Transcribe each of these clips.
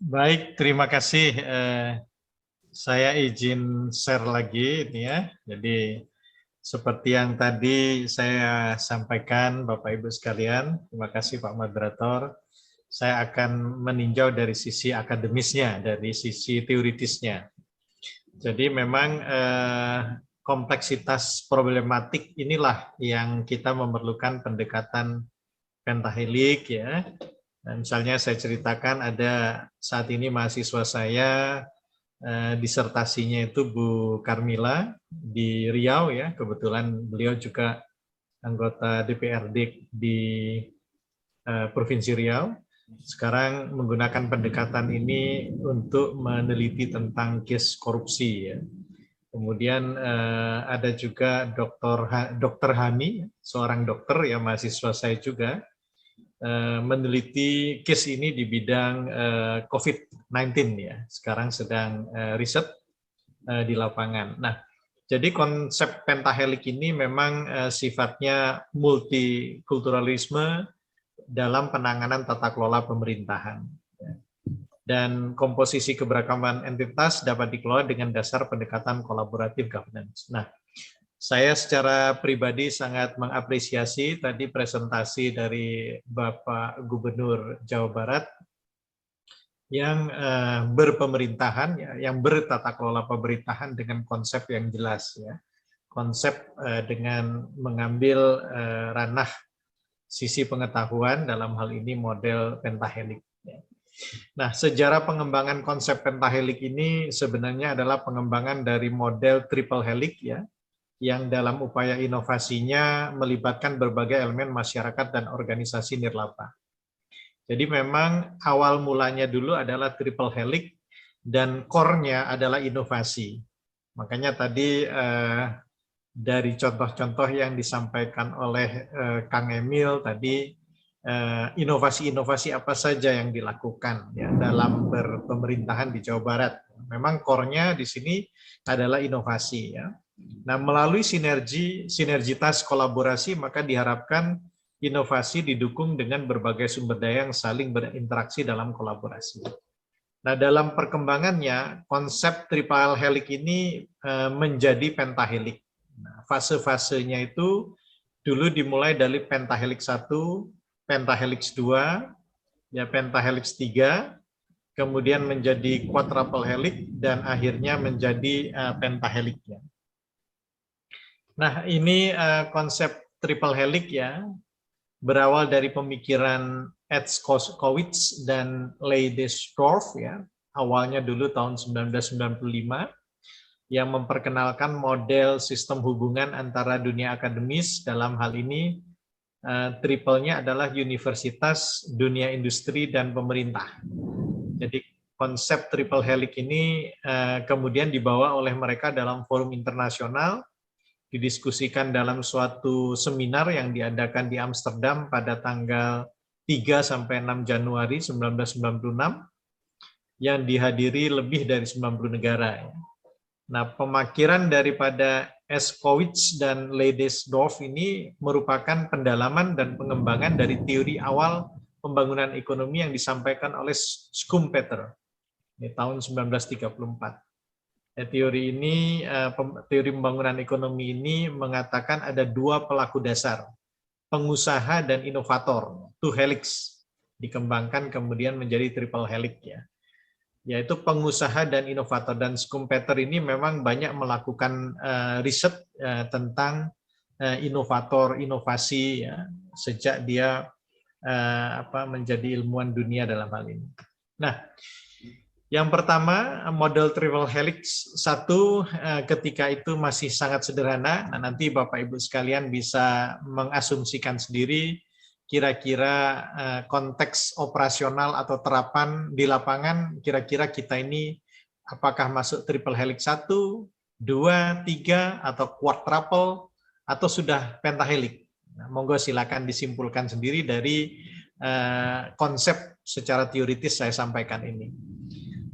Baik, terima kasih. Saya izin share lagi ini ya. Jadi seperti yang tadi saya sampaikan Bapak Ibu sekalian, terima kasih Pak Moderator. Saya akan meninjau dari sisi akademisnya, dari sisi teoritisnya. Jadi memang kompleksitas problematik inilah yang kita memerlukan pendekatan pentahelik ya. Nah, misalnya saya ceritakan ada saat ini mahasiswa saya disertasinya itu Bu Karmila di Riau ya, kebetulan beliau juga anggota DPRD di Provinsi Riau. Sekarang menggunakan pendekatan ini untuk meneliti tentang case korupsi ya. Kemudian ada juga Dr. Hani, seorang dokter ya, mahasiswa saya juga, meneliti case ini di bidang COVID-19 ya. Sekarang sedang riset di lapangan. Nah, jadi konsep pentahelik ini memang sifatnya multikulturalisme dalam penanganan tata kelola pemerintahan. Dan komposisi keberagaman entitas dapat dikelola dengan dasar pendekatan kolaboratif governance. Nah, saya secara pribadi sangat mengapresiasi tadi presentasi dari Bapak Gubernur Jawa Barat yang berpemerintahan, ya, yang bertata kelola pemerintahan dengan konsep yang jelas, ya, konsep dengan mengambil ranah sisi pengetahuan dalam hal ini model pentahelik. Ya. Nah, sejarah pengembangan konsep pentahelik ini sebenarnya adalah pengembangan dari model triple helix ya, yang dalam upaya inovasinya melibatkan berbagai elemen masyarakat dan organisasi nirlaba. Jadi memang awal mulanya dulu adalah triple helix dan core-nya adalah inovasi. Makanya tadi dari contoh-contoh yang disampaikan oleh Kang Emil tadi, inovasi-inovasi apa saja yang dilakukan ya dalam berpemerintahan di Jawa Barat. Memang core-nya di sini adalah inovasi ya. Nah, melalui sinergitas kolaborasi maka diharapkan inovasi didukung dengan berbagai sumber daya yang saling berinteraksi dalam kolaborasi. Nah, dalam perkembangannya konsep triple helix ini menjadi pentahelix. Nah, fase-fasenya itu dulu dimulai dari pentahelix 1, pentahelix 2, ya pentahelix 3, kemudian menjadi quadruple helix dan akhirnya menjadi pentahelix ya. Nah, ini konsep triple helix ya, berawal dari pemikiran Ed Kowitz dan Leidesdorff ya, awalnya dulu tahun 1995, yang memperkenalkan model sistem hubungan antara dunia akademis, dalam hal ini triple-nya adalah universitas, dunia industri, dan pemerintah. Jadi konsep triple helix ini kemudian dibawa oleh mereka dalam forum internasional, didiskusikan dalam suatu seminar yang diadakan di Amsterdam pada tanggal 3 sampai 6 Januari 1996 yang dihadiri lebih dari 90 negara. Nah, pemakiran daripada Eskowitz dan Leidesdorff ini merupakan pendalaman dan pengembangan dari teori awal pembangunan ekonomi yang disampaikan oleh Schumpeter di tahun 1934. Teori ini, teori pembangunan ekonomi ini mengatakan ada dua pelaku dasar, pengusaha dan inovator, two helix, dikembangkan kemudian menjadi triple helix ya, yaitu pengusaha dan inovator. Dan Schumpeter ini memang banyak melakukan riset tentang inovator, inovasi ya, sejak dia menjadi ilmuwan dunia dalam hal ini. Nah, yang pertama, model triple helix 1 ketika itu masih sangat sederhana. Nah, nanti Bapak Ibu sekalian bisa mengasumsikan sendiri kira-kira konteks operasional atau terapan di lapangan, kira-kira kita ini apakah masuk triple helix 1, 2, 3, atau quadruple, atau sudah pentahelix. Nah, monggo silakan disimpulkan sendiri dari konsep secara teoritis saya sampaikan ini.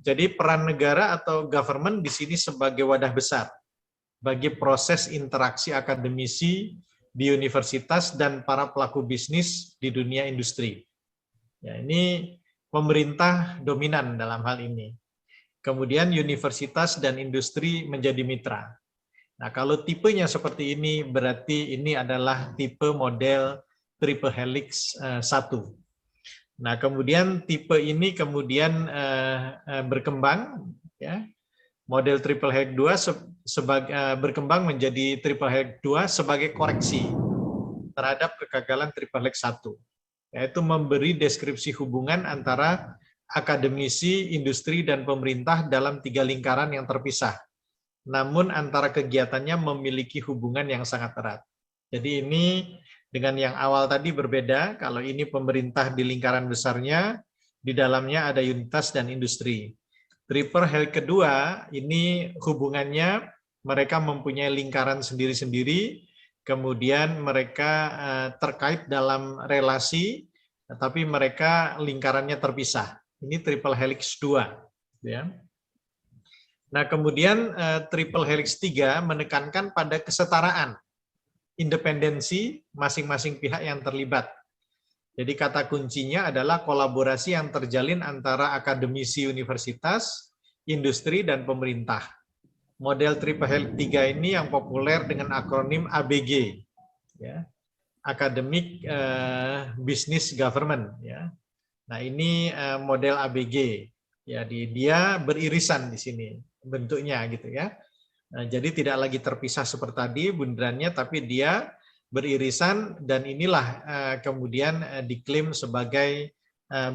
Jadi peran negara atau government di sini sebagai wadah besar bagi proses interaksi akademisi di universitas dan para pelaku bisnis di dunia industri. Ya, ini pemerintah dominan dalam hal ini. Kemudian universitas dan industri menjadi mitra. Nah, kalau tipenya seperti ini, berarti ini adalah tipe model triple helix 1. Nah, kemudian tipe ini kemudian berkembang, ya. Model triple helix 2 berkembang menjadi triple helix 2 sebagai koreksi terhadap kegagalan triple helix 1, yaitu memberi deskripsi hubungan antara akademisi, industri, dan pemerintah dalam 3 lingkaran yang terpisah. Namun antara kegiatannya memiliki hubungan yang sangat erat. Jadi ini dengan yang awal tadi berbeda, kalau ini pemerintah di lingkaran besarnya, di dalamnya ada unitas dan industri. Triple helix kedua, ini hubungannya mereka mempunyai lingkaran sendiri-sendiri, kemudian mereka terkait dalam relasi, tapi mereka lingkarannya terpisah. Ini triple helix 2. Ya. Nah, kemudian triple helix 3 menekankan pada kesetaraan, independensi masing-masing pihak yang terlibat. Jadi kata kuncinya adalah kolaborasi yang terjalin antara akademisi universitas, industri, dan pemerintah. Model triple helix 3 ini yang populer dengan akronim ABG, ya. Academic Business Government, ya. Nah, ini model ABG. Ya, dia beririsan di sini bentuknya gitu ya. Nah, jadi tidak lagi terpisah seperti tadi bundarannya, tapi dia beririsan, dan inilah kemudian diklaim sebagai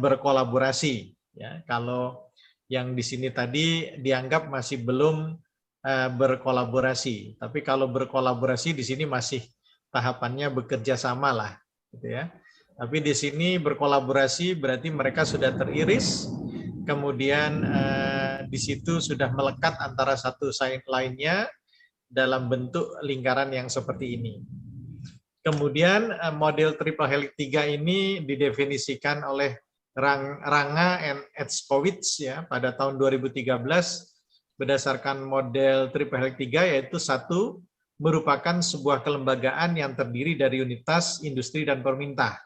berkolaborasi. Ya, kalau yang di sini tadi dianggap masih belum berkolaborasi, tapi kalau berkolaborasi di sini masih tahapannya bekerja sama lah, gitu ya. Tapi di sini berkolaborasi berarti mereka sudah teriris. Kemudian di situ sudah melekat antara satu lainnya dalam bentuk lingkaran yang seperti ini. Kemudian model triple helix 3 ini didefinisikan oleh Ranga and Etskowitz ya pada tahun 2013 berdasarkan model triple helix 3, yaitu 1, merupakan sebuah kelembagaan yang terdiri dari unitas, industri, dan pemerintah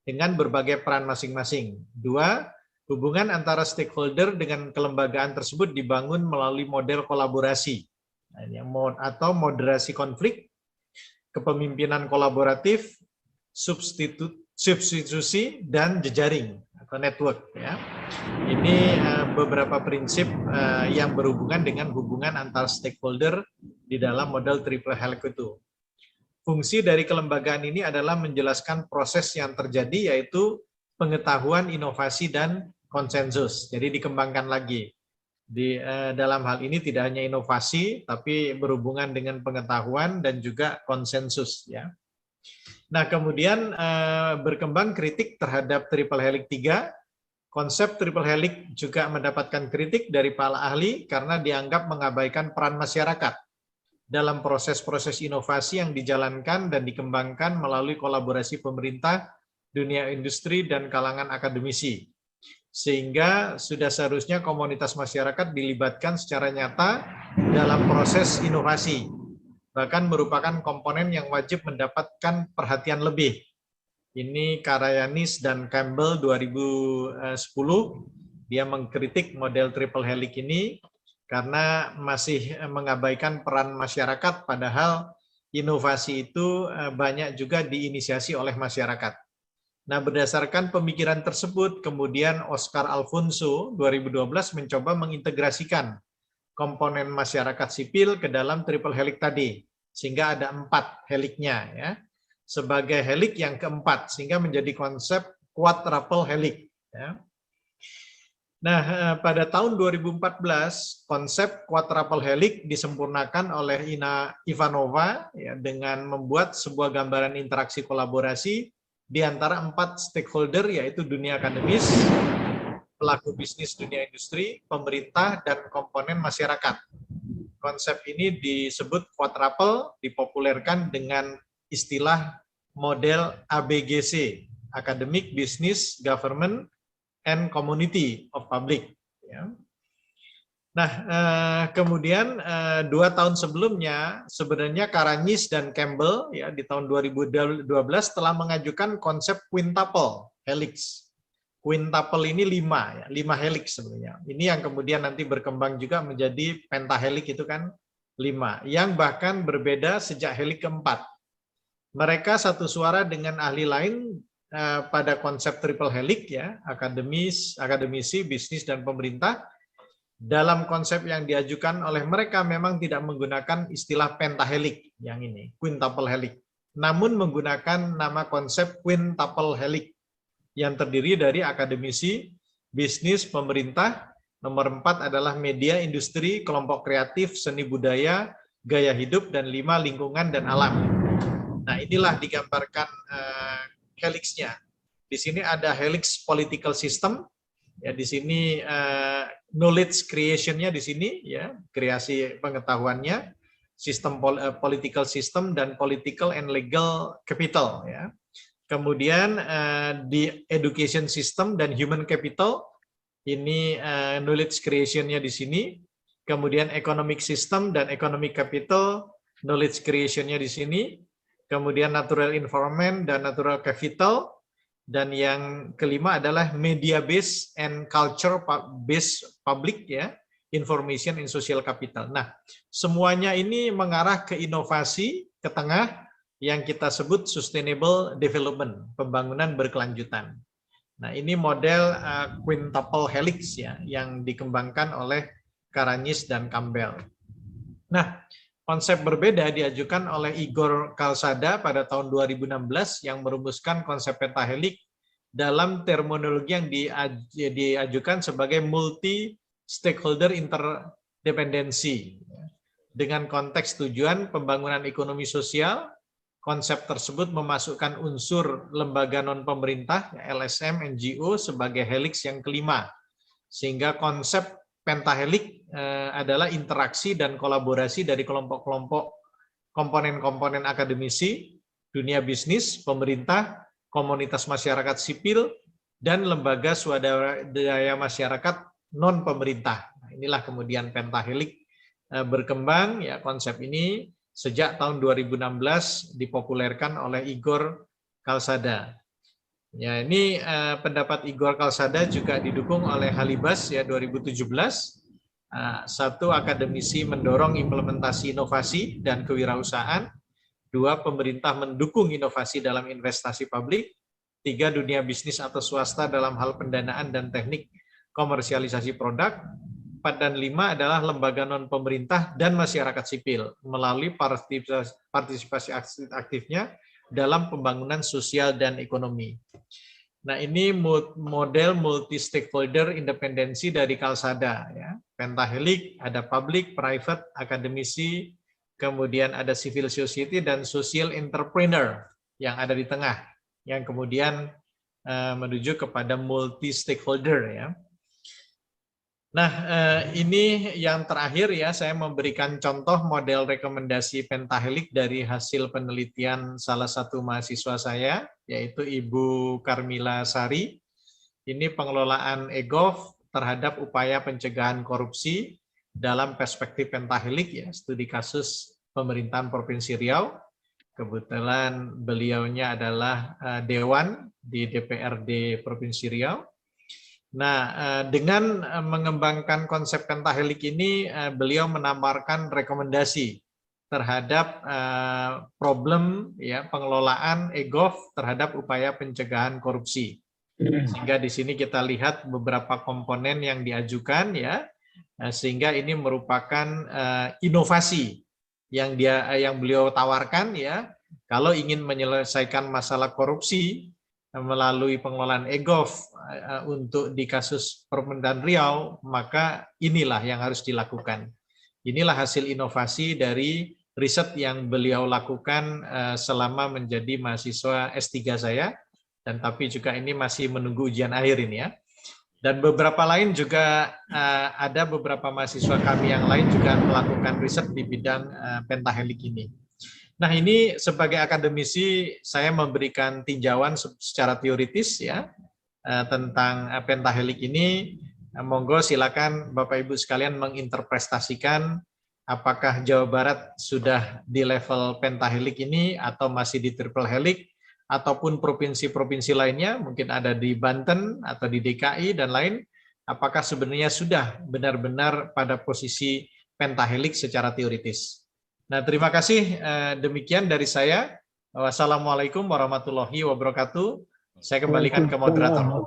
dengan berbagai peran masing-masing. 2, hubungan antara stakeholder dengan kelembagaan tersebut dibangun melalui model kolaborasi atau moderasi konflik, kepemimpinan kolaboratif, substitusi, dan jejaring atau network. Ya. Ini beberapa prinsip yang berhubungan dengan hubungan antar stakeholder di dalam model triple helix itu. Fungsi dari kelembagaan ini adalah menjelaskan proses yang terjadi, yaitu pengetahuan, inovasi, dan konsensus. Jadi dikembangkan lagi. Dalam hal ini tidak hanya inovasi, tapi berhubungan dengan pengetahuan dan juga konsensus. Ya. Nah, kemudian berkembang kritik terhadap triple helix 3. Konsep triple helix juga mendapatkan kritik dari para ahli karena dianggap mengabaikan peran masyarakat dalam proses-proses inovasi yang dijalankan dan dikembangkan melalui kolaborasi pemerintah, dunia industri, dan kalangan akademisi. Sehingga sudah seharusnya komunitas masyarakat dilibatkan secara nyata dalam proses inovasi, bahkan merupakan komponen yang wajib mendapatkan perhatian lebih. Ini Karayanis dan Campbell 2010, dia mengkritik model triple helix ini karena masih mengabaikan peran masyarakat, padahal inovasi itu banyak juga diinisiasi oleh masyarakat. Nah, berdasarkan pemikiran tersebut, kemudian Oscar Alfonso 2012 mencoba mengintegrasikan komponen masyarakat sipil ke dalam triple helix tadi, sehingga ada 4 helixnya, ya, sebagai helix yang keempat, sehingga menjadi konsep quadruple helix. Ya. Nah, pada tahun 2014, konsep quadruple helix disempurnakan oleh Ina Ivanova ya, dengan membuat sebuah gambaran interaksi kolaborasi di antara 4 stakeholder, yaitu dunia akademis, pelaku bisnis dunia industri, pemerintah, dan komponen masyarakat. Konsep ini disebut quadruple, dipopulerkan dengan istilah model ABGC, Academic, Business, Government, and Community of Public. Ya. Nah, kemudian 2 tahun sebelumnya sebenarnya Karayanis dan Campbell ya di tahun 2012 telah mengajukan konsep quintuple helix. quintuple ini 5 ya, 5 helix sebenarnya. Ini yang kemudian nanti berkembang juga menjadi pentahelix itu kan 5, yang bahkan berbeda sejak helix keempat. Mereka satu suara dengan ahli lain pada konsep triple helix ya, akademisi, bisnis dan pemerintah. Dalam konsep yang diajukan oleh mereka memang tidak menggunakan istilah pentahelix yang ini, quintuple helix, namun menggunakan nama konsep quintuple helix yang terdiri dari akademisi, bisnis, pemerintah. Nomor 4 adalah media, industri, kelompok kreatif, seni budaya, gaya hidup, dan 5 lingkungan dan alam. Nah, inilah digambarkan helixnya. Di sini ada helix political system. Ya, di sini knowledge creation-nya di sini ya, kreasi pengetahuannya, sistem political system dan political and legal capital ya. Kemudian di education system dan human capital, ini knowledge creation-nya di sini. Kemudian economic system dan economic capital, knowledge creation-nya di sini. Kemudian natural environment dan natural capital. Dan yang kelima adalah media based and culture based public ya, information and social capital. Nah, semuanya ini mengarah ke inovasi ke tengah, yang kita sebut sustainable development, pembangunan berkelanjutan. Nah, ini model quintuple helix ya, yang dikembangkan oleh Karanyis dan Campbell. Nah, konsep berbeda diajukan oleh Igor Calzada pada tahun 2016 yang merumuskan konsep pentahelix dalam terminologi yang diajukan sebagai multi-stakeholder interdependency. Dengan konteks tujuan pembangunan ekonomi sosial, konsep tersebut memasukkan unsur lembaga non-pemerintah, LSM, NGO sebagai helix yang kelima. Sehingga konsep pentahelix adalah interaksi dan kolaborasi dari kelompok-kelompok komponen-komponen akademisi, dunia bisnis, pemerintah, komunitas masyarakat sipil, dan lembaga swadaya masyarakat non-pemerintah. Nah, inilah kemudian pentahelix berkembang ya, konsep ini sejak tahun 2016 dipopulerkan oleh Igor Calzada. Ya, ini pendapat Igor Calzada juga didukung oleh Halibas ya 2017. Satu, akademisi mendorong implementasi inovasi dan kewirausahaan. 2, pemerintah mendukung inovasi dalam investasi publik. 3, dunia bisnis atau swasta dalam hal pendanaan dan teknik komersialisasi produk. 4 dan 5 adalah lembaga non-pemerintah dan masyarakat sipil melalui partisipasi aktifnya dalam pembangunan sosial dan ekonomi. Nah, ini model multi-stakeholder independensi dari Calzada. Ya. Pentahelix, ada public, private, akademisi, kemudian ada civil society dan social entrepreneur yang ada di tengah, yang kemudian menuju kepada multi-stakeholder. Ya. Nah, ini yang terakhir ya, saya memberikan contoh model rekomendasi pentahelix dari hasil penelitian salah satu mahasiswa saya, yaitu Ibu Karmila Sari. Ini pengelolaan EGOV terhadap upaya pencegahan korupsi dalam perspektif pentahelix ya, studi kasus pemerintahan Provinsi Riau. Kebetulan beliaunya adalah Dewan di DPRD Provinsi Riau. Nah, dengan mengembangkan konsep pentahelix ini, beliau menawarkan rekomendasi terhadap problem ya pengelolaan EGOV terhadap upaya pencegahan korupsi. Sehingga di sini kita lihat beberapa komponen yang diajukan ya, sehingga ini merupakan inovasi yang beliau tawarkan ya. Kalau ingin menyelesaikan masalah korupsi melalui pengelolaan EGOV untuk di kasus pemerintahan Riau, maka inilah yang harus dilakukan. Inilah hasil inovasi dari riset yang beliau lakukan selama menjadi mahasiswa S3 saya, dan tapi juga ini masih menunggu ujian akhir ini ya. Dan beberapa lain juga ada beberapa mahasiswa kami yang lain juga melakukan riset di bidang pentahelix ini. Nah, ini sebagai akademisi saya memberikan tinjauan secara teoritis ya tentang pentahelix ini. Monggo silakan Bapak Ibu sekalian menginterpretasikan apakah Jawa Barat sudah di level pentahelix ini atau masih di triple helix ataupun provinsi-provinsi lainnya, mungkin ada di Banten atau di DKI dan lain, apakah sebenarnya sudah benar-benar pada posisi pentahelix secara teoritis. Nah, terima kasih, demikian dari saya. Wassalamualaikum warahmatullahi wabarakatuh. Saya kembalikan ke moderator.